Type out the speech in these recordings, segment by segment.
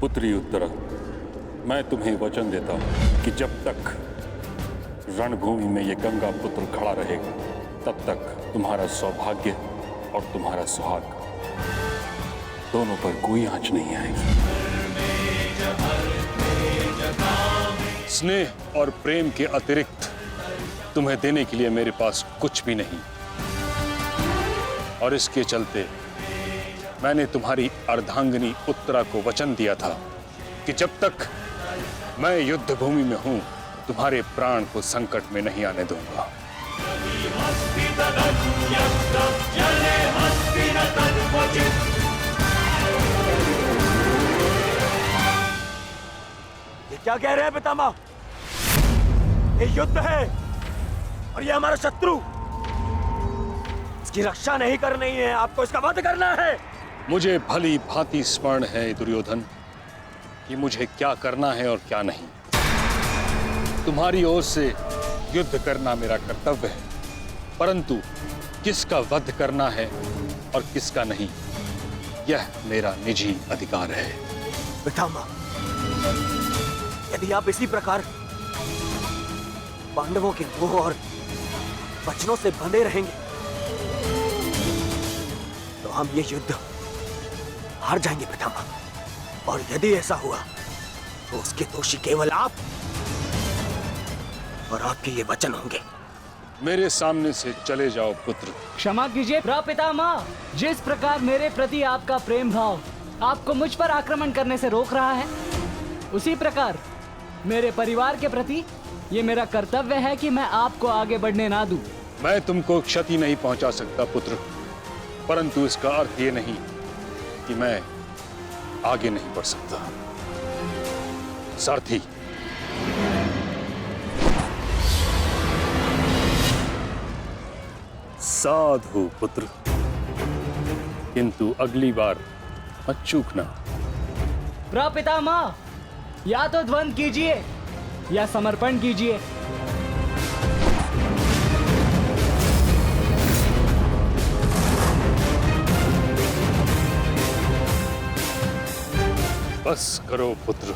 पुत्री उत्तरा, मैं तुम्हें वचन देता हूं कि जब तक रणभूमि में ये गंगा पुत्र खड़ा रहेगा, तब तक तुम्हारा सौभाग्य और तुम्हारा सुहाग दोनों पर कोई आंच नहीं आएगी। स्नेह और प्रेम के अतिरिक्त तुम्हें देने के लिए मेरे पास कुछ भी नहीं, और इसके चलते मैंने तुम्हारी अर्धांगिनी उत्तरा को वचन दिया था कि जब तक मैं युद्ध भूमि में हूं, तुम्हारे प्राण को संकट में नहीं आने दूंगा। ये क्या कह रहे हैं पितामह? ये युद्ध है और ये हमारा शत्रु, इसकी रक्षा नहीं करनी है, आपको इसका वध करना है। मुझे भली भांति स्मरण है दुर्योधन कि मुझे क्या करना है और क्या नहीं। तुम्हारी ओर से युद्ध करना मेरा कर्तव्य है, परंतु किसका वध करना है और किसका नहीं, यह मेरा निजी अधिकार है। पितामह, यदि आप इसी प्रकार पांडवों के मोह और वचनों से बंधे रहेंगे तो हम ये युद्ध हार जाएंगे पितामह, और यदि ऐसा हुआ तो उसके दोषी केवल आप और आपके ये वचन होंगे। मेरे सामने से चले जाओ पुत्र। क्षमा कीजिए पितामह, जिस प्रकार मेरे प्रति आपका प्रेम भाव आपको मुझ पर आक्रमण करने से रोक रहा है, उसी प्रकार मेरे परिवार के प्रति ये मेरा कर्तव्य है कि मैं आपको आगे बढ़ने ना दूं। मैं तुमको क्षति नहीं पहुंचा सकता पुत्र, परंतु इसका अर्थ ये नहीं कि मैं आगे नहीं बढ़ सकता। सारथी, साधु पुत्र, किंतु अगली बार मत चूकना। पितामह, या तो द्वंद कीजिए या समर्पण कीजिए। बस करो पुत्र।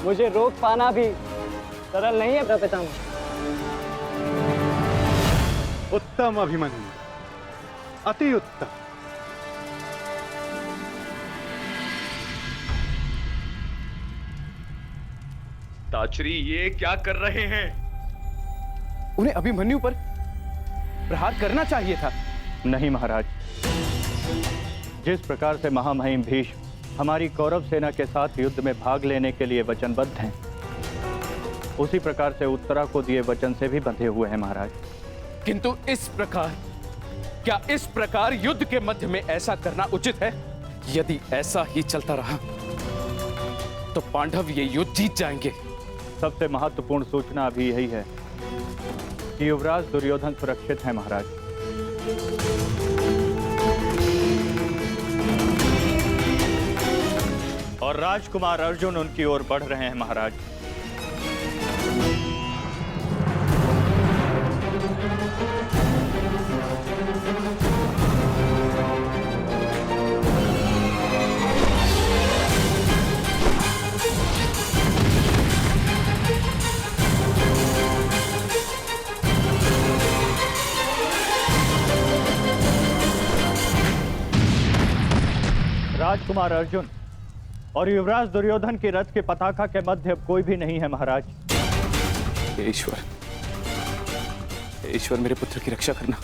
मुझे रोक पाना भी सरल नहीं है पितामह। उत्तम अभिमन्यु, अति उत्तम। ताचरी, ये क्या कर रहे हैं? उन्हें अभिमन्यु पर प्रहार करना चाहिए था। नहीं महाराज, जिस प्रकार से महामहिम भीष्म हमारी कौरव सेना के साथ युद्ध में भाग लेने के लिए वचनबद्ध हैं, उसी प्रकार से उत्तरा को दिए वचन से भी बंधे हुए हैं महाराज। किंतु इस प्रकार, क्या इस प्रकार युद्ध के मध्य में ऐसा करना उचित है? यदि ऐसा ही चलता रहा तो पांडव ये युद्ध जीत जाएंगे। सबसे महत्वपूर्ण सूचना अभी यही है कि युवराज दुर्योधन सुरक्षित है महाराज। और राजकुमार अर्जुन उनकी ओर बढ़ रहे हैं महाराज। राजकुमार अर्जुन और युवराज दुर्योधन की रथ के पताका के मध्य अब कोई भी नहीं है महाराज। हे ईश्वर, हे ईश्वर, मेरे पुत्र की रक्षा करना।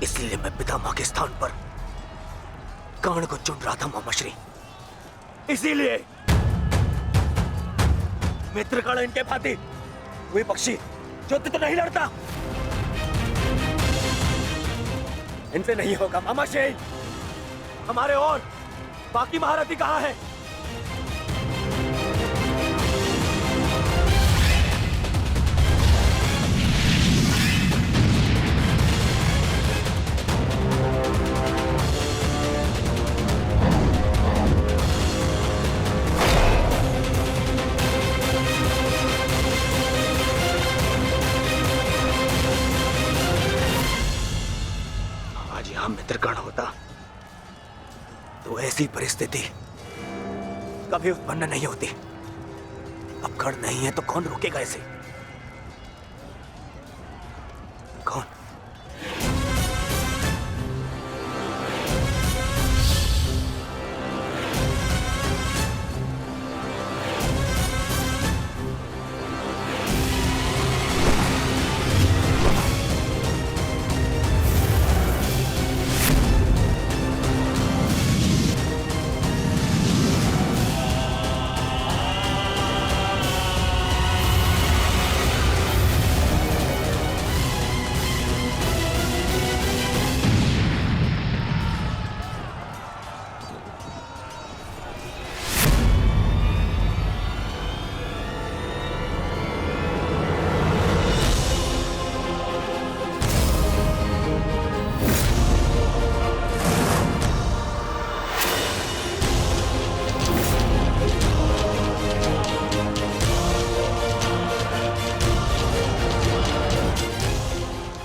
इसलिए मैं पितामह के स्थान पर कर्ण को चुन रहा था मामाश्री। इसीलिए मित्रकर्ण इनके भांति वे पक्षी युद्ध तो नहीं लड़ता, इनसे नहीं होगा मामाश्री। हमारे और बाकी महारथी कहां है? मित्रकर्ण होता तो ऐसी परिस्थिति कभी उत्पन्न नहीं होती। अब कर्ण नहीं है तो कौन रोकेगा इसे? कौन?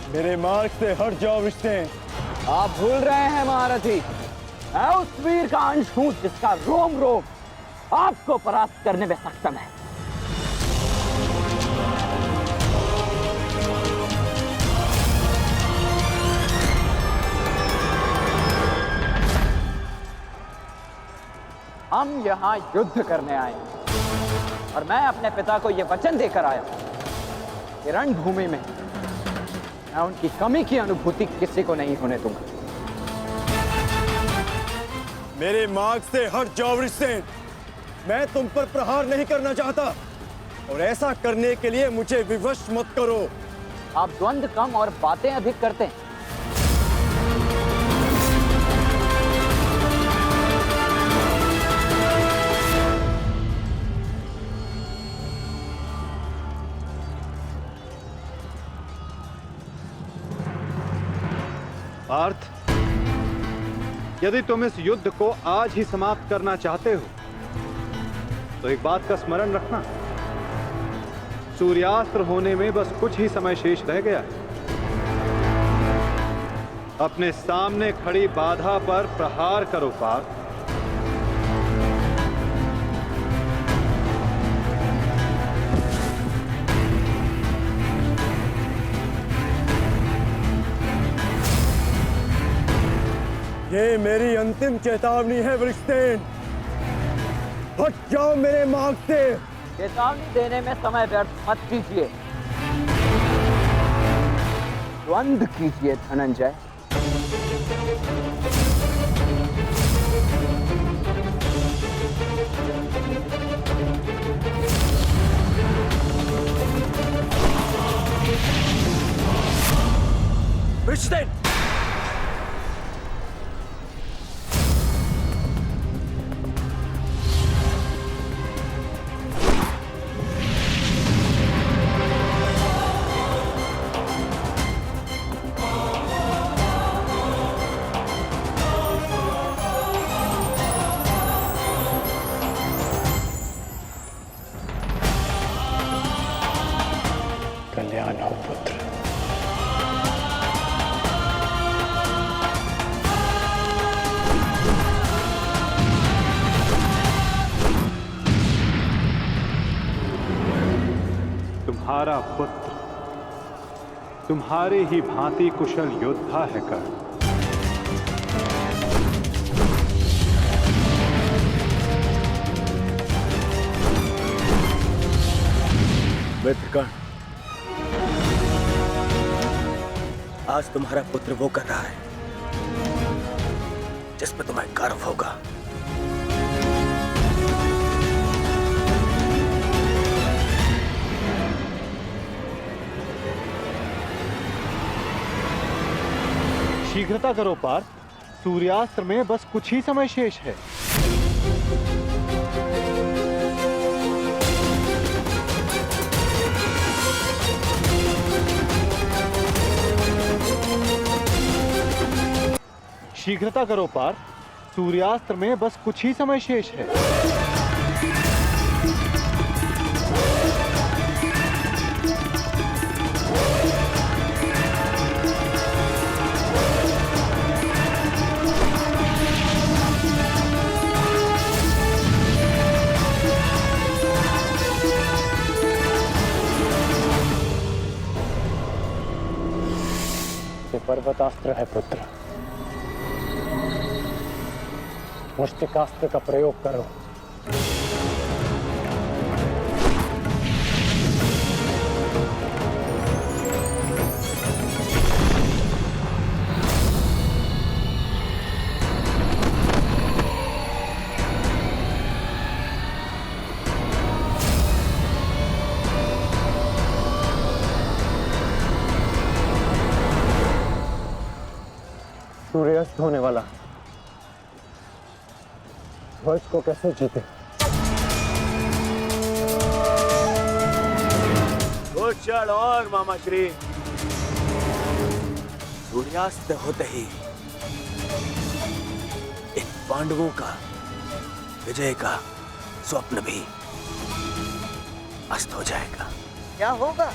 मेरे मार्ग से हट जाओ विष्णु। आप भूल रहे हैं महारथी, मैं उस वीर का अंश हूं जिसका रोम रोम आपको परास्त करने में सक्षम है। हम यहां युद्ध करने आए हैं और मैं अपने पिता को यह वचन देकर आया कि रणभूमि में मैं उनकी कमी की अनुभूति किसी को नहीं होने दूंगा। मेरे मार्ग से हट जाओ विष्णु। मैं तुम पर प्रहार नहीं करना चाहता और ऐसा करने के लिए मुझे विवश मत करो। आप द्वंद्व कम और बातें अधिक करते हैं। पार्थ, यदि तुम इस युद्ध को आज ही समाप्त करना चाहते हो तो एक बात का स्मरण रखना, सूर्यास्त्र होने में बस कुछ ही समय शेष रह गया है। अपने सामने खड़ी बाधा पर प्रहार करो पार्थ। ये मेरी अंतिम चेतावनी है वृषसेन। हट जाओ मेरे मार्ग से। चेतावनी देने में समय व्यर्थ मत कीजिए, द्वंद्व कीजिए धनंजय। वृषसेन, कल्याण हो पुत्र। तुम्हारा पुत्र तुम्हारे ही भांति कुशल योद्धा है कर्ण। मित्र कर्ण, आज तुम्हारा पुत्र वो कर रहा है जिस पर तुम्हें गर्व होगा। शीघ्रता करो पार्थ, सूर्यास्त्र में बस कुछ ही समय शेष है। शीघ्रता करो पार्थ, सूर्यास्त्र में बस कुछ ही समय शेष है। ये पर्वतास्त्र है पुत्र, मुष्टिकास्त्र का प्रयोग करो। सूर्यास्त होने वाला, ध्वज को कैसे जीते? दो क्षण और मामा श्री। सूर्यास्त होते ही इन पांडवों का विजय का स्वप्न भी अस्त हो जाएगा। क्या होगा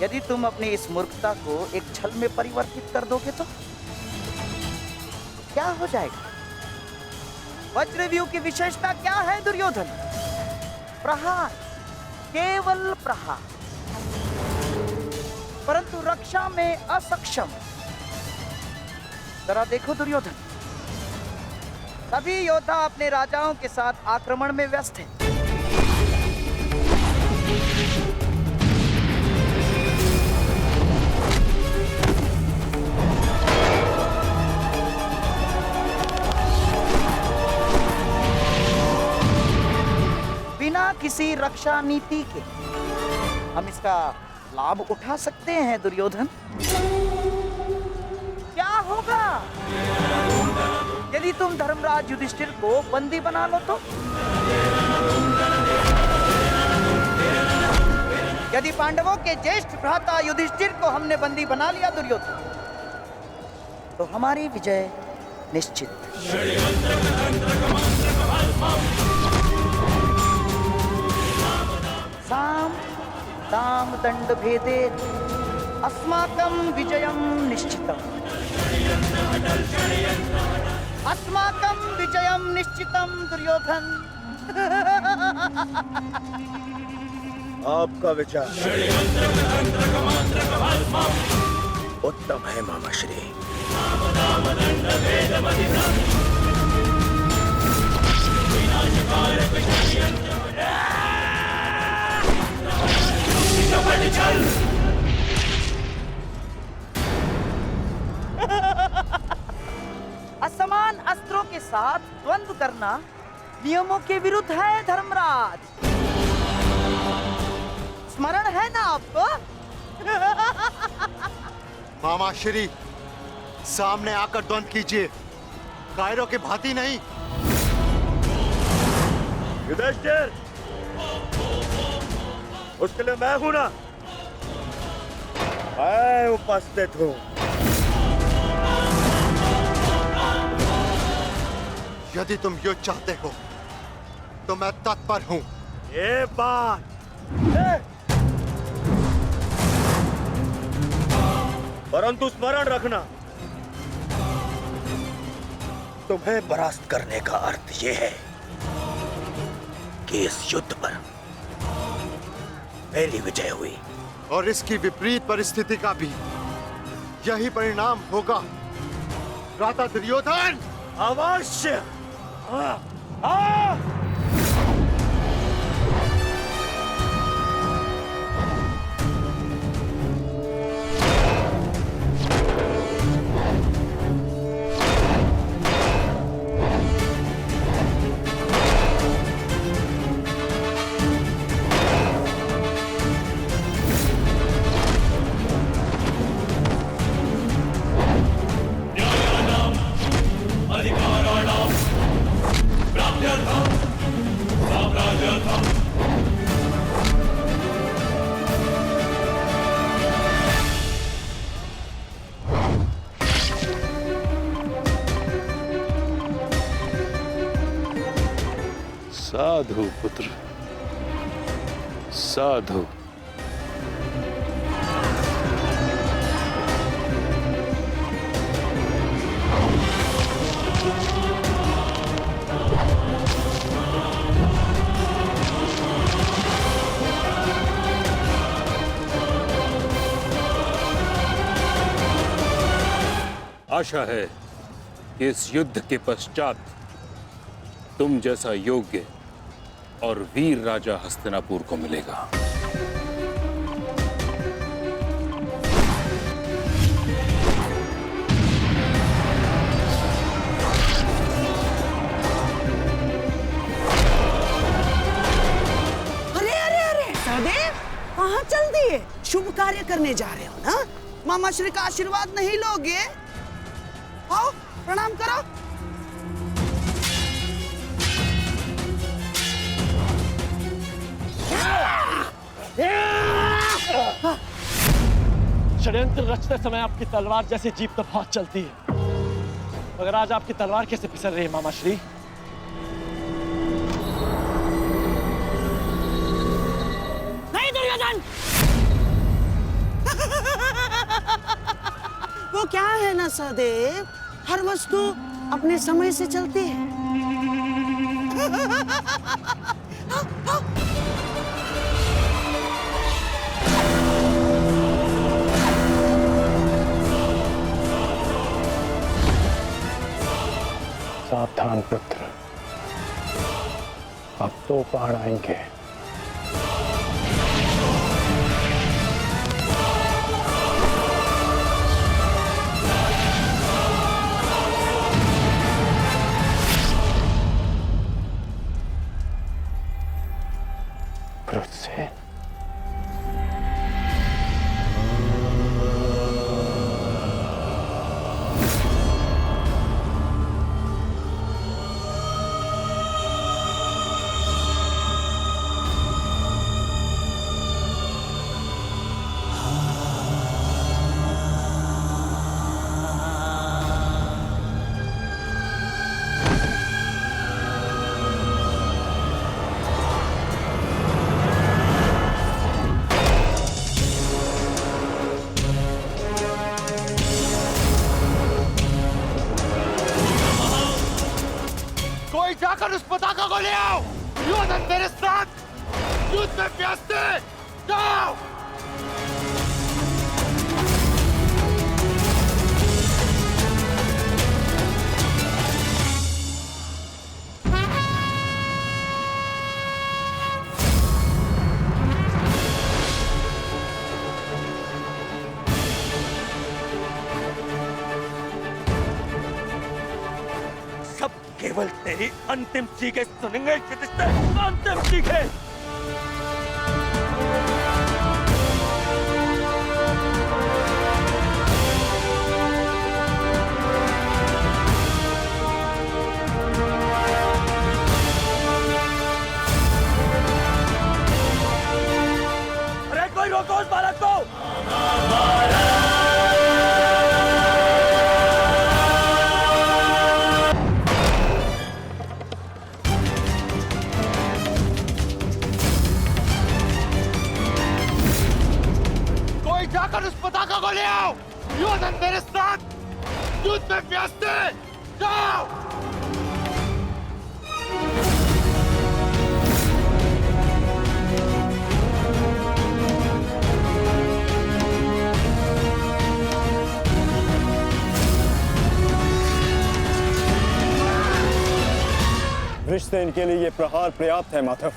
यदि तुम अपनी इस मूर्खता को एक छल में परिवर्तित कर दोगे तो क्या हो जाएगा? वज्रव्यूह की विशेषता क्या है दुर्योधन? प्रहार, केवल प्रहार, परंतु रक्षा में असक्षम। जरा देखो दुर्योधन, सभी योद्धा अपने राजाओं के साथ आक्रमण में व्यस्त हैं। बिना किसी रक्षा नीति के हम इसका लाभ उठा सकते हैं दुर्योधन। क्या होगा यदि तुम धर्मराज युधिष्ठिर को बंदी बना लो तो? यदि पांडवों के ज्येष्ठ भ्राता युधिष्ठिर को हमने बंदी बना लिया दुर्योधन, तो हमारी विजय निश्चित। साम दाम दंड भेदे अस्माकं विजयं निश्चितम्। अस्माकं विजयं निश्चितम् दुर्योधन। आपका विचार उत्तम है मामा श्री। असमान अस्त्रों के साथ द्वंद्व करना नियमों के विरुद्ध है धर्मराज। स्मरण है ना आपको? मामा श्री, सामने आकर द्वंद्व कीजिए, कायरों की भांति नहीं। युधिष्ठिर, उसके लिए मैं हूं ना, मैं उपस्थित हूं। यदि तुम युद्ध चाहते हो तो मैं तत्पर हूं। ये बात परंतु स्मरण रखना, तुम्हें परास्त करने का अर्थ यह है कि इस युद्ध पर मेरी विजय हुई। और इसकी विपरीत परिस्थिति का भी यही परिणाम होगा भ्राता दुर्योधन। अवश्य। साधु पुत्र, साधु। आशा है कि इस युद्ध के पश्चात तुम जैसा योग्य और वीर राजा हस्तिनापुर को मिलेगा। अरे अरे अरे सहदेव, कहाँ चल दिए? शुभ कार्य करने जा रहे हो ना? मामा श्री का आशीर्वाद नहीं लोगे? आओ प्रणाम करो। षड्यंत्र रचते समय आपकी तलवार जैसे जीप तो बहुत चलती है, मगर आज आपकी तलवार कैसे फिसल रही है मामा श्री? नहीं दुर्योधन, वो क्या है ना सहदेव, हर वस्तु अपने समय से चलती है। सावधान पुत्र, अब तो पहाड़ आएंगे। क्रोध से जाकर उस पताका को ले आओ। दुर्योधन मेरे साथ युद्ध में व्यस्त है। जाओ। केवल तेरी अंतिम चीखें सुनेंगे युधिष्ठिर, अंतिम चीखें। अरे कोई रोको उस बालक को। जाकर उस पताका को ले आओ। दुर्योधन मेरे साथ युद्ध में व्यस्त है। जाओ। वृषसेन के लिए ये प्रहार पर्याप्त है माधव।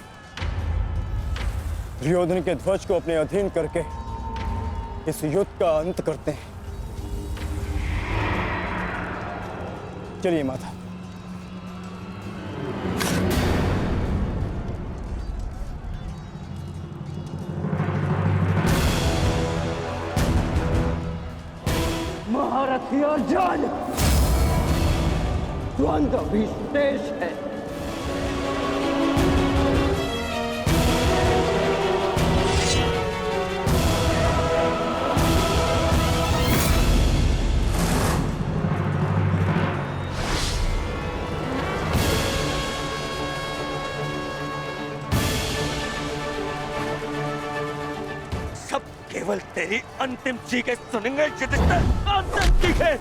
दुर्योधन के ध्वज को अपने अधीन करके इस युद्ध का अंत करते हैं। चलिए माधव। महारथी अर्जुन, द्वंद्व भी शेष है। सब केवल तेरी अंतिम चीखें सुनेंगे युधिष्ठिर, अंतिम चीखें।